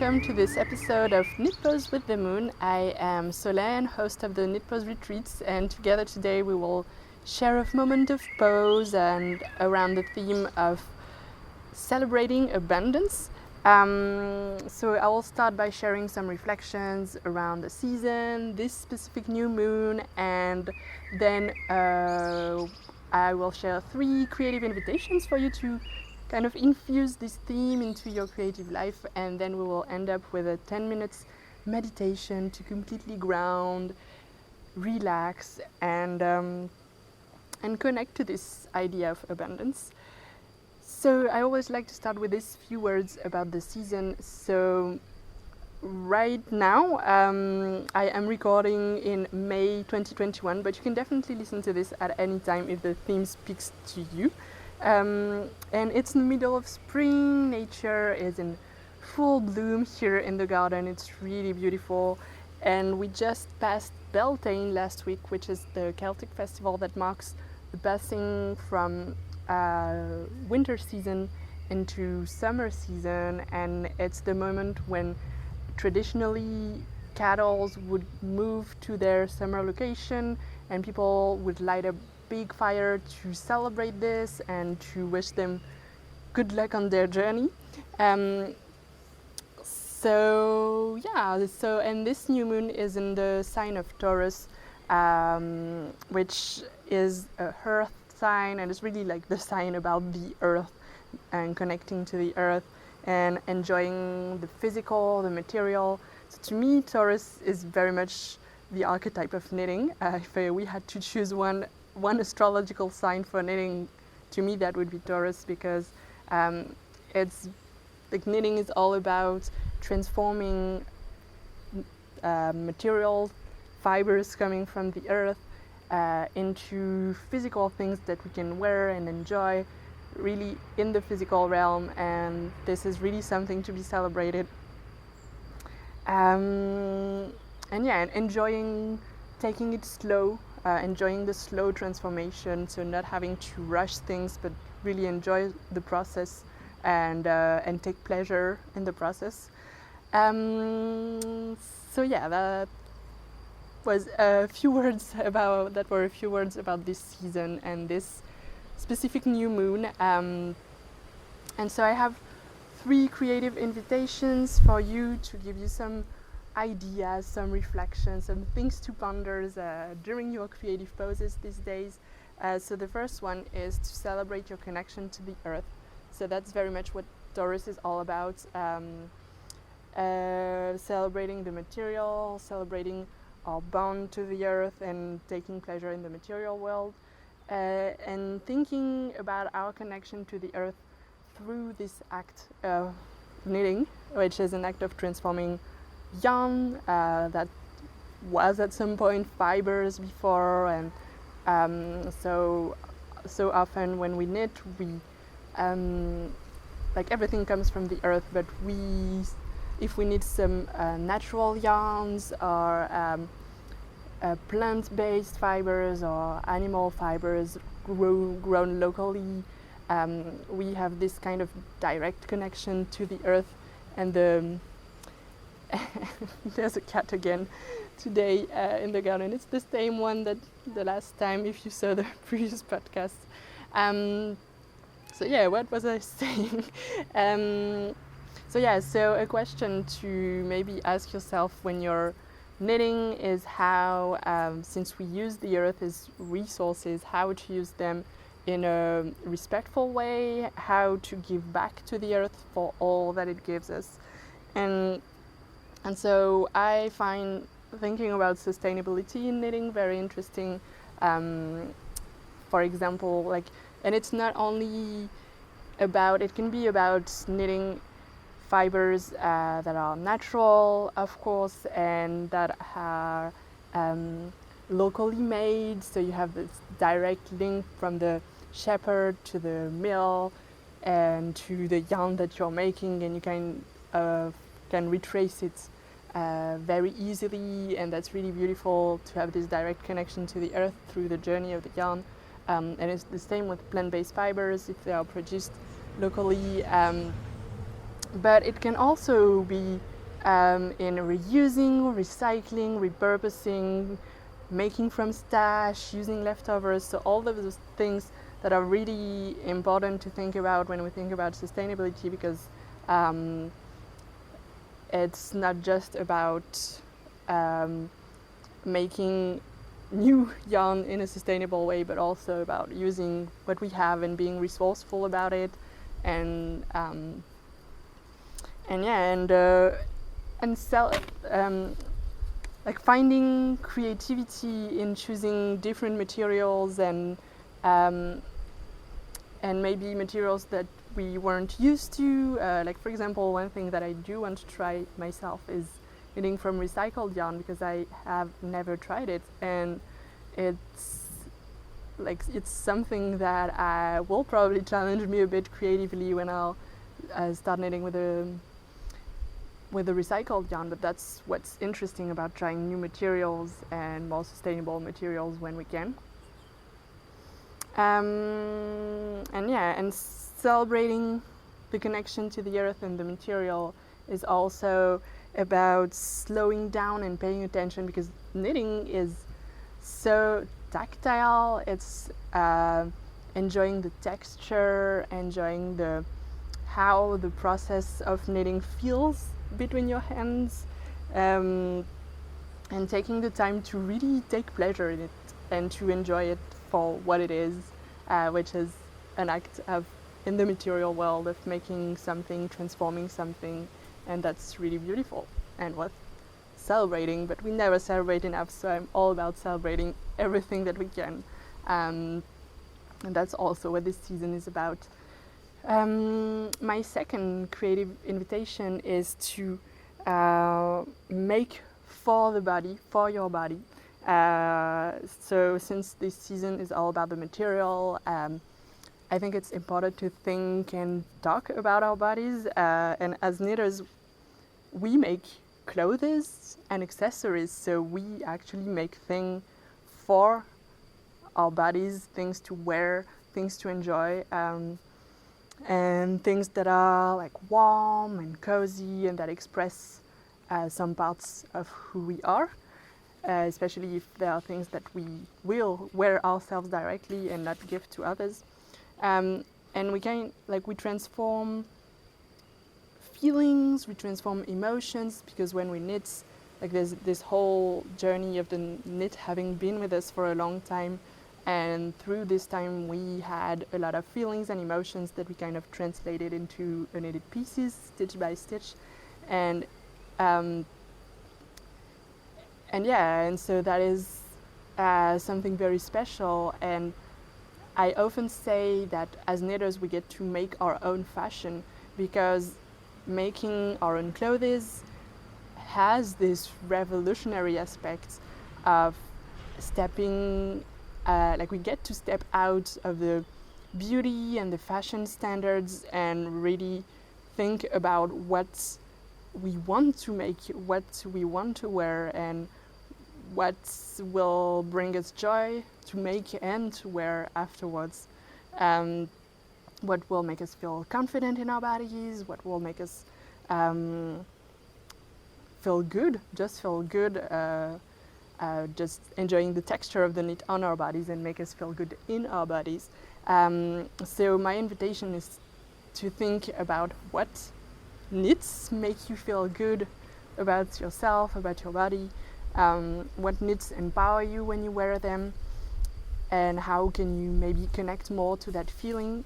welcome to this episode of Knit Pose with the Moon. I am Solène, host of the Knit Pose retreats, and together today we will share a moment of pose and around the theme of celebrating abundance. So I will start by sharing some reflections around the season, this specific new moon, and then I will share 3 creative invitations for you to kind of infuse this theme into your creative life, and then we will end up with a 10 minutes meditation to completely ground, relax, and connect to this idea of abundance. So I always like to start with these few words about the season. So right now I am recording in May 2021, but you can definitely listen to this at any time if the theme speaks to you. And it's in the middle of spring. Nature is in full bloom here in the garden. It's really beautiful. And we just passed Beltane last week, which is the Celtic festival that marks the passing from winter season into summer season. And it's the moment when traditionally cattle would move to their summer location and people would light a big fire to celebrate this and to wish them good luck on their journey. And this new moon is in the sign of Taurus, which is a earth sign, and it's really like the sign about the earth and connecting to the earth and enjoying the physical, the material. So to me, Taurus is very much the archetype of knitting. If we had to choose one astrological sign for knitting, to me that would be Taurus, because it's like knitting is all about transforming material fibers coming from the earth into physical things that we can wear and enjoy really in the physical realm, and this is really something to be celebrated. And enjoying taking it slow, enjoying the slow transformation, so not having to rush things, but really enjoy the process and take pleasure in the process. That was a few words about this season and this specific new moon. And so I have 3 creative invitations for you to give you some ideas, some reflections, some things to ponder during your creative poses these days. So the first one is to celebrate your connection to the earth. So that's very much what Taurus is all about. Celebrating the material, celebrating our bond to the earth and taking pleasure in the material world, and thinking about our connection to the earth through this act of knitting, which is an act of transforming yarn that was at some point fibers before, and so often when we knit, we like everything comes from the earth, but if we need some natural yarns or plant-based fibers or animal fibers grown locally, we have this kind of direct connection to the earth. And there's a cat again today in the garden. It's the same one that the last time, if you saw the previous podcast. What was I saying? So a question to maybe ask yourself when you're knitting is how, since we use the earth as resources, how to use them in a respectful way, how to give back to the earth for all that it gives us. And so I find thinking about sustainability in knitting very interesting. For example, and it's not only about, it can be about knitting fibers that are natural, of course, and that are locally made. So you have this direct link from the shepherd to the mill and to the yarn that you're making, and you can retrace it very easily, and that's really beautiful to have this direct connection to the earth through the journey of the yarn. And it's the same with plant-based fibers if they are produced locally. But it can also be in reusing, recycling, repurposing, making from stash, using leftovers. So all of those things that are really important to think about when we think about sustainability, because it's not just about making new yarn in a sustainable way, but also about using what we have and being resourceful about it, and sell, like finding creativity in choosing different materials and maybe materials that we weren't used to. Like for example, one thing that I do want to try myself is knitting from recycled yarn, because I have never tried it, and it's something that will probably challenge me a bit creatively when I'll start knitting with a recycled yarn. But that's what's interesting about trying new materials and more sustainable materials when we can. And celebrating the connection to the earth and the material is also about slowing down and paying attention, because knitting is so tactile. It's enjoying the texture, enjoying how the process of knitting feels between your hands, and taking the time to really take pleasure in it and to enjoy it for what it is, which is an act in the material world of making something, transforming something, and that's really beautiful and worth celebrating. But we never celebrate enough, so I'm all about celebrating everything that we can, and that's also what this season is about. My second creative invitation is to make for the body, for your body. So since this season is all about the material, I think it's important to think and talk about our bodies. And as knitters, we make clothes and accessories, so we actually make things for our bodies, things to wear, things to enjoy, and things that are like warm and cozy and that express some parts of who we are, especially if there are things that we will wear ourselves directly and not give to others. And we transform feelings, we transform emotions, because when we knit, like there's this whole journey of the knit having been with us for a long time, and through this time we had a lot of feelings and emotions that we kind of translated into knitted pieces, stitch by stitch, and so that is something very special. And I often say that as knitters we get to make our own fashion, because making our own clothes has this revolutionary aspect of stepping, we get to step out of the beauty and the fashion standards and really think about what we want to make, what we want to wear, and what will bring us joy to make and to wear afterwards. What will make us feel confident in our bodies, what will make us feel good, just enjoying the texture of the knit on our bodies and make us feel good in our bodies. So my invitation is to think about what knits make you feel good about yourself, about your body, what knits empower you when you wear them, and how can you maybe connect more to that feeling.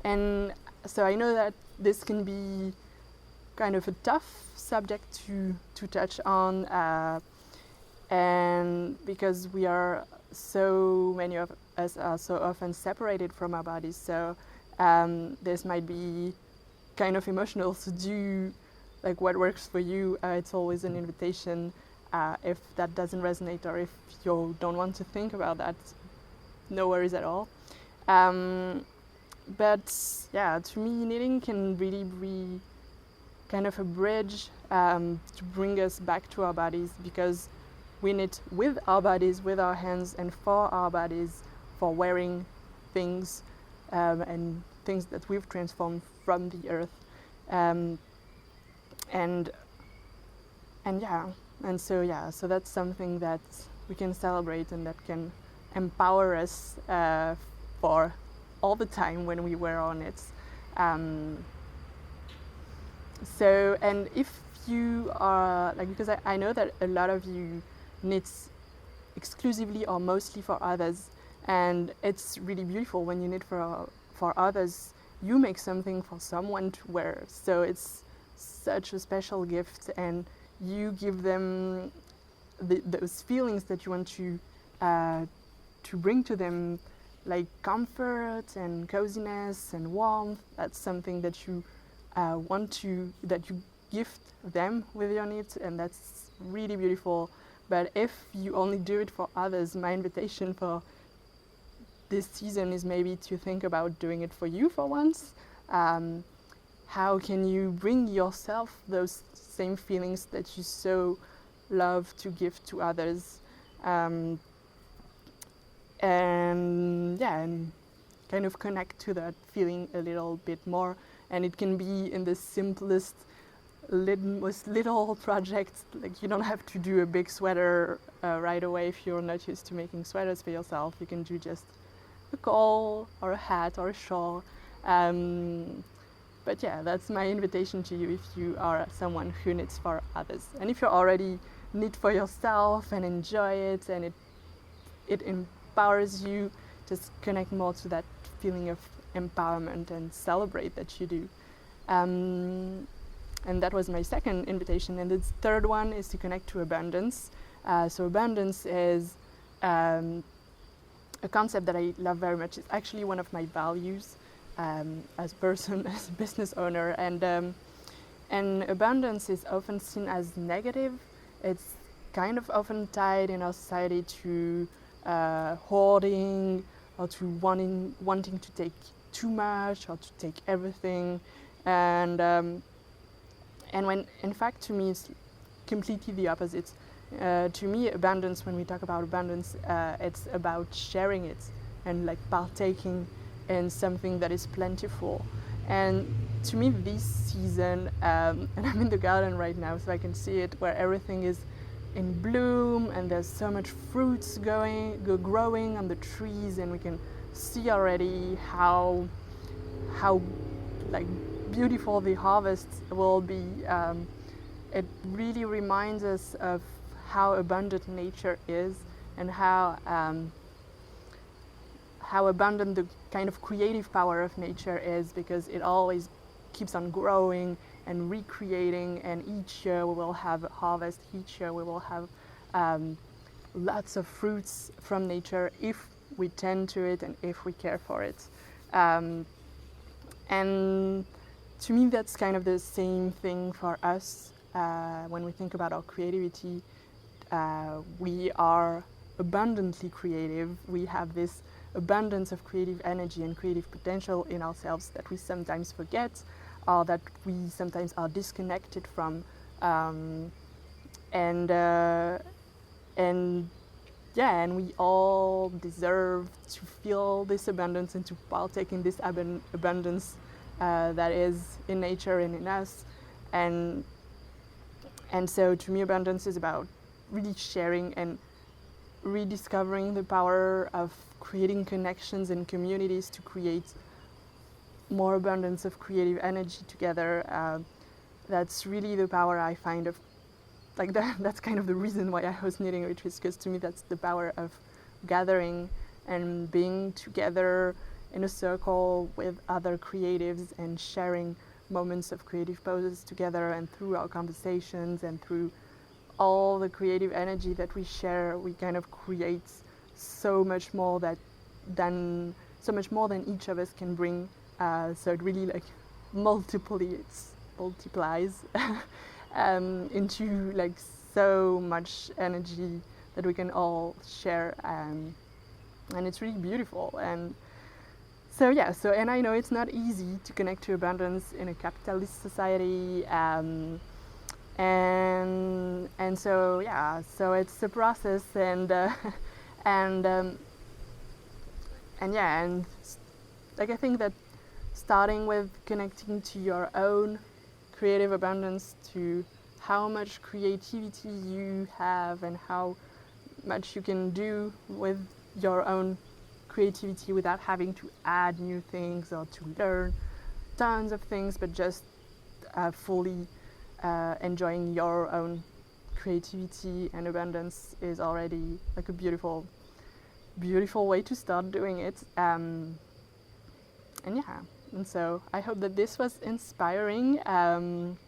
And so I know that this can be kind of a tough subject to touch on, and because so many of us are so often separated from our bodies, so this might be kind of emotional, so do like what works for you. It's always an invitation. If that doesn't resonate, or if you don't want to think about that, no worries at all. But yeah, to me, knitting can really be kind of a bridge to bring us back to our bodies, because we knit with our bodies, with our hands, and for our bodies, for wearing things and things that we've transformed from the earth. and so that's something that we can celebrate and that can empower us for all the time when we were on it. And if you are because I know that a lot of you knit exclusively or mostly for others, and it's really beautiful when you knit for others. You make something for someone to wear, so it's such a special gift, and you give them those feelings that you want to bring to them, like comfort and coziness and warmth. That's something that you that you gift them with your knit, and that's really beautiful. But if you only do it for others, my invitation for this season is maybe to think about doing it for you for once. How can you bring yourself those same feelings that you so love to give to others? And kind of connect to that feeling a little bit more. And it can be in the simplest, most little projects. Like, you don't have to do a big sweater right away if you're not used to making sweaters for yourself. You can do just a caul or a hat or a shawl. But yeah, that's my invitation to you if you are someone who knits for others. And if you already knit for yourself and enjoy it and it empowers you, just connect more to that feeling of empowerment and celebrate that you do. And that was my second invitation. And the third one is to connect to abundance. So abundance is a concept that I love very much. It's actually one of my values as a person, as a business owner. And abundance is often seen as negative. It's kind of often tied in our society to hoarding or to wanting to take too much or to take everything. And when, in fact, to me, it's completely the opposite. To me, abundance, when we talk about abundance, it's about sharing it and like partaking in something that is plentiful. And to me, this season, and I'm in the garden right now, so I can see it, where everything is in bloom and there's so much fruits growing on the trees, and we can see already how like beautiful the harvest will be. It really reminds us of how abundant nature is and how abundant the kind of creative power of nature is, because it always keeps on growing and recreating, and each year we will have a harvest, each year we will have lots of fruits from nature if we tend to it and if we care for it. And to me, that's kind of the same thing for us. When we think about our creativity, we are abundantly creative. We have this abundance of creative energy and creative potential in ourselves that we sometimes forget, or that we sometimes are disconnected from. And we all deserve to feel this abundance and to partake in this abundance that is in nature and in us. And so to me, abundance is about really sharing and rediscovering the power of creating connections and communities to create more abundance of creative energy together. That's really the power I find of, like, that's kind of the reason why I host knitting retreats, because to me that's the power of gathering and being together in a circle with other creatives and sharing moments of creative poses together. And through our conversations and through all the creative energy that we share, we kind of create so much more than each of us can bring. So it really like multiplies into like so much energy that we can all share, and it's really beautiful. And so and I know it's not easy to connect to abundance in a capitalist society, and so it's a process, and like I think that starting with connecting to your own creative abundance to how much creativity you have and how much you can do with your own creativity without having to add new things or to learn tons of things, but just fully enjoying your own creativity and abundance is already like a beautiful way to start doing it. And so I hope that this was inspiring. And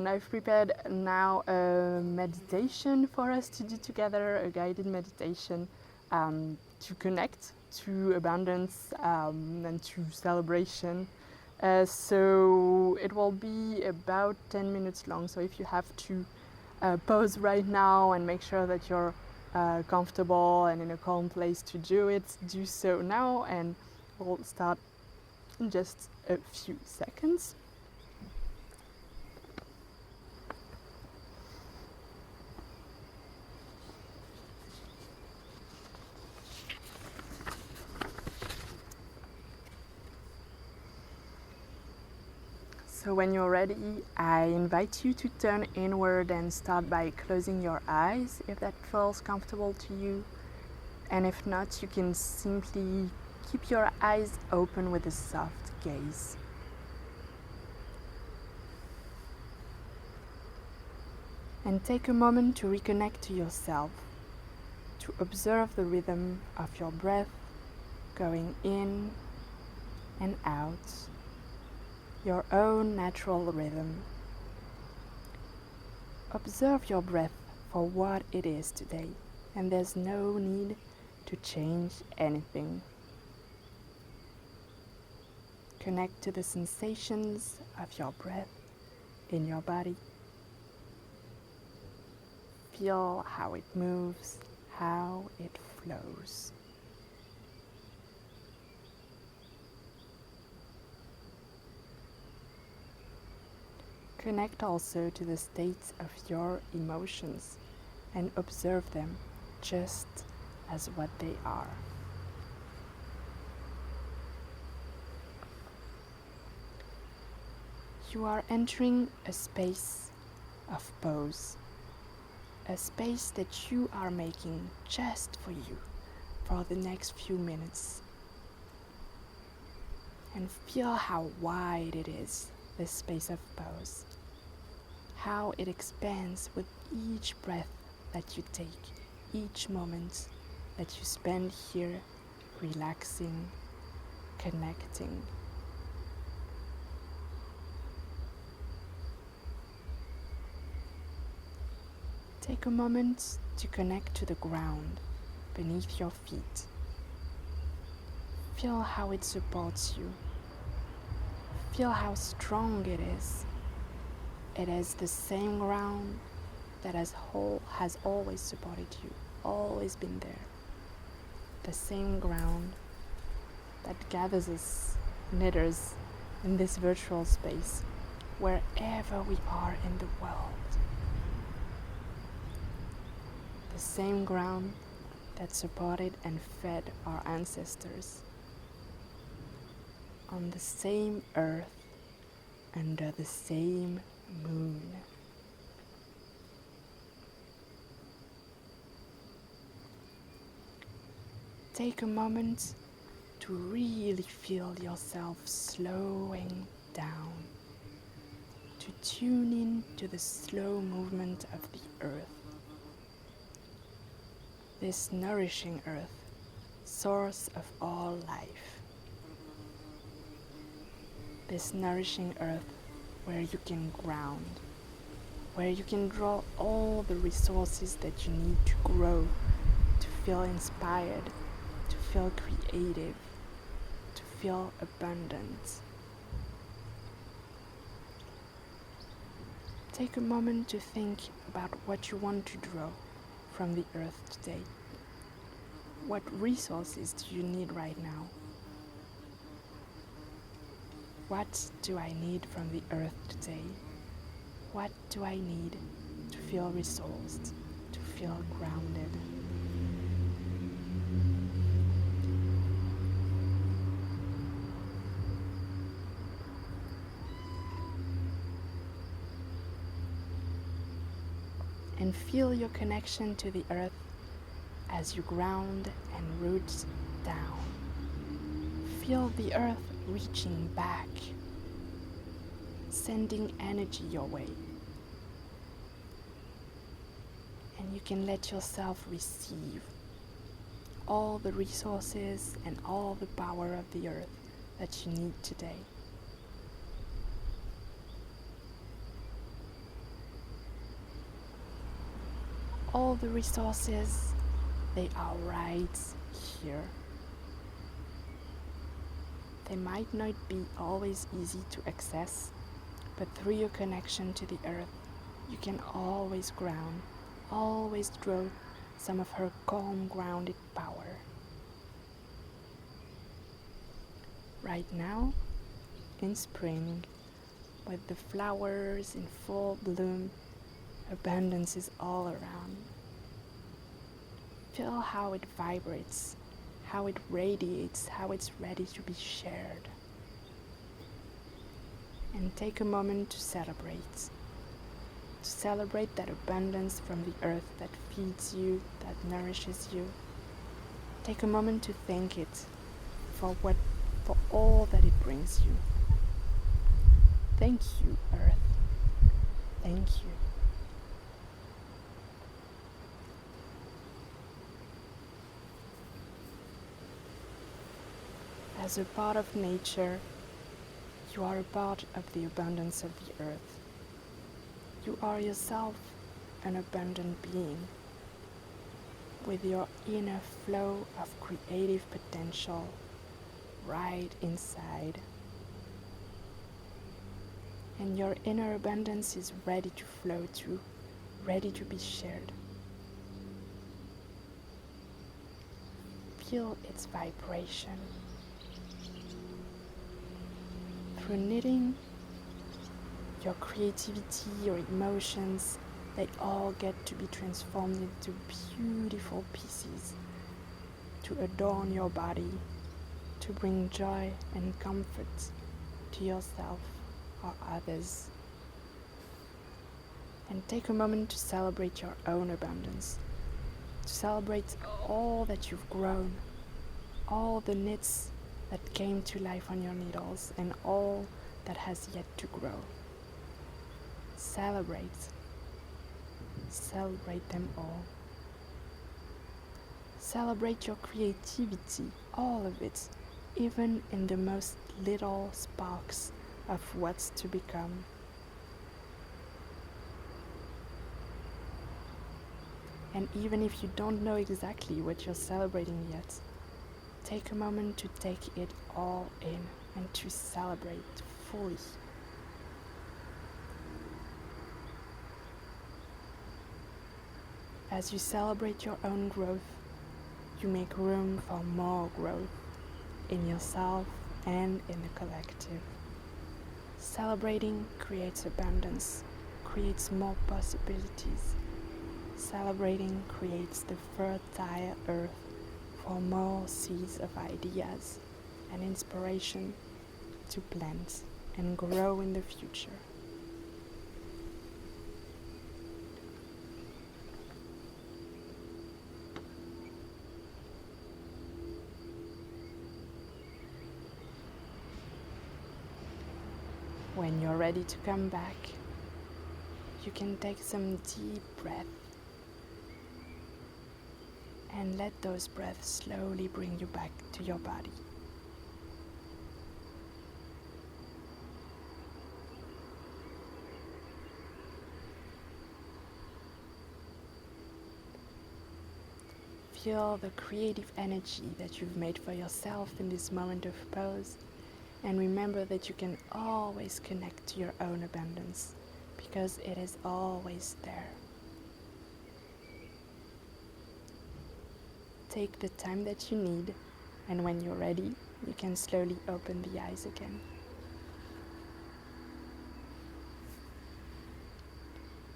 I've prepared now a meditation for us to do together, a guided meditation to connect to abundance and to celebration. So it will be about 10 minutes long. So if you have to pause right now and make sure that you're comfortable and in a calm place to do it, do so now, and we'll start in just a few seconds. So when you're ready, I invite you to turn inward and start by closing your eyes if that feels comfortable to you. And if not, you can simply keep your eyes open with a soft gaze. And take a moment to reconnect to yourself, to observe the rhythm of your breath going in and out, your own natural rhythm. Observe your breath for what it is today, and there's no need to change anything. Connect to the sensations of your breath in your body. Feel how it moves, how it flows. Connect also to the states of your emotions and observe them just as what they are. You are entering a space of pause, a space that you are making just for you for the next few minutes. And feel how wide it is, this space of pause. How it expands with each breath that you take, each moment that you spend here, relaxing, connecting. Take a moment to connect to the ground beneath your feet. Feel how it supports you. Feel how strong it is. It is the same ground that has always supported you, always been there. The same ground that gathers us knitters in this virtual space, wherever we are in the world. The same ground that supported and fed our ancestors. On the same earth, under the same moon. Take a moment to really feel yourself slowing down, to tune in to the slow movement of the earth. This nourishing earth, source of all life. This nourishing earth where you can ground, where you can draw all the resources that you need to grow, to feel inspired, to feel creative, to feel abundant. Take a moment to think about what you want to draw from the earth today. What resources do you need right now? What do I need from the earth today? What do I need to feel resourced, to feel grounded? and feel your connection to the earth as you ground and root down. Feel the earth reaching back, sending energy your way. And you can let yourself receive all the resources and all the power of the earth that you need today. All the resources, they are right here. They might not be always easy to access, but through your connection to the earth, you can always ground, always draw some of her calm, grounded power. Right now, in spring, with the flowers in full bloom, abundance is all around. Feel how it vibrates, how it radiates, how it's ready to be shared. And take a moment to celebrate. To celebrate that abundance from the earth that feeds you, that nourishes you. Take a moment to thank it for all that it brings you. Thank you, earth. Thank you. As a part of nature, you are a part of the abundance of the earth. You are yourself an abundant being with your inner flow of creative potential right inside. And your inner abundance is ready to flow through, ready to be shared. Feel its vibration. Through knitting, your creativity, your emotions, they all get to be transformed into beautiful pieces to adorn your body, to bring joy and comfort to yourself or others. And take a moment to celebrate your own abundance, to celebrate all that you've grown, all the knits that came to life on your needles, and all that has yet to grow. Celebrate them all. Celebrate your creativity, all of it, even in the most little sparks of what's to become. And even if you don't know exactly what you're celebrating yet, take a moment to take it all in and to celebrate fully. As you celebrate your own growth, you make room for more growth in yourself and in the collective. Celebrating creates abundance, creates more possibilities. Celebrating creates the fertile earth for more seeds of ideas and inspiration to plant and grow in the future. When you're ready to come back, you can take some deep breaths and let those breaths slowly bring you back to your body. Feel the creative energy that you've made for yourself in this moment of pause, and remember that you can always connect to your own abundance, because it is always there. Take the time that you need, and when you're ready, you can slowly open the eyes again.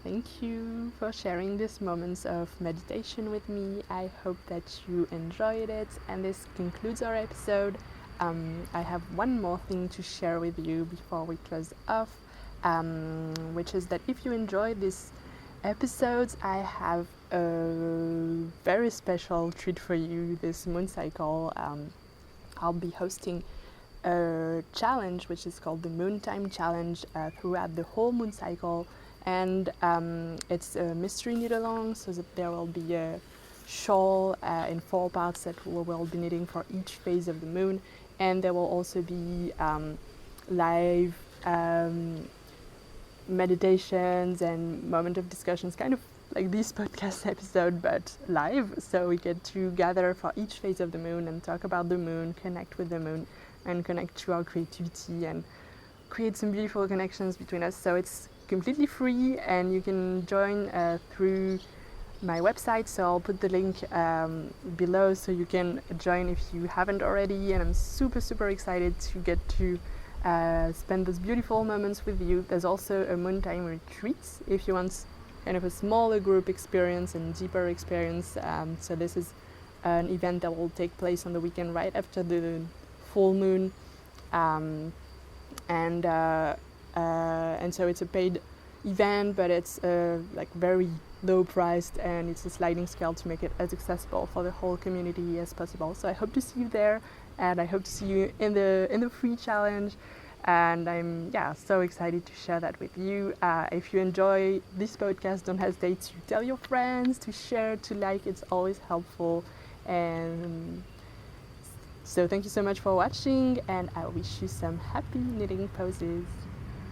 Thank you for sharing these moments of meditation with me. I hope that you enjoyed it, and this concludes our episode. I have one more thing to share with you before we close off, which is that if you enjoyed this episodes, I have a very special treat for you this moon cycle. I'll be hosting a challenge which is called the Moon Time Challenge throughout the whole moon cycle, and it's a mystery knit along, so that there will be a shawl in 4 parts that we will be knitting for each phase of the moon, and there will also be live meditations and moment of discussions, kind of like this podcast episode, but live. So we get to gather for each phase of the moon and talk about the moon, connect with the moon, and connect to our creativity and create some beautiful connections between us. So it's completely free, and you can join through my website. So I'll put the link below so you can join if you haven't already. And I'm super excited to get to spend those beautiful moments with you. There's also a moon time retreat if you want kind of a smaller group experience and deeper experience. So this is an event that will take place on the weekend right after the full moon, and so it's a paid event, but it's like very low priced, and it's a sliding scale to make it as accessible for the whole community as possible. So I hope to see you there, and I hope to see you in the free challenge, and I'm so excited to share that with you. If you enjoy this podcast, don't hesitate to tell your friends, to share, to like. It's always helpful. And so thank you so much for watching, and I wish you some happy knitting poses.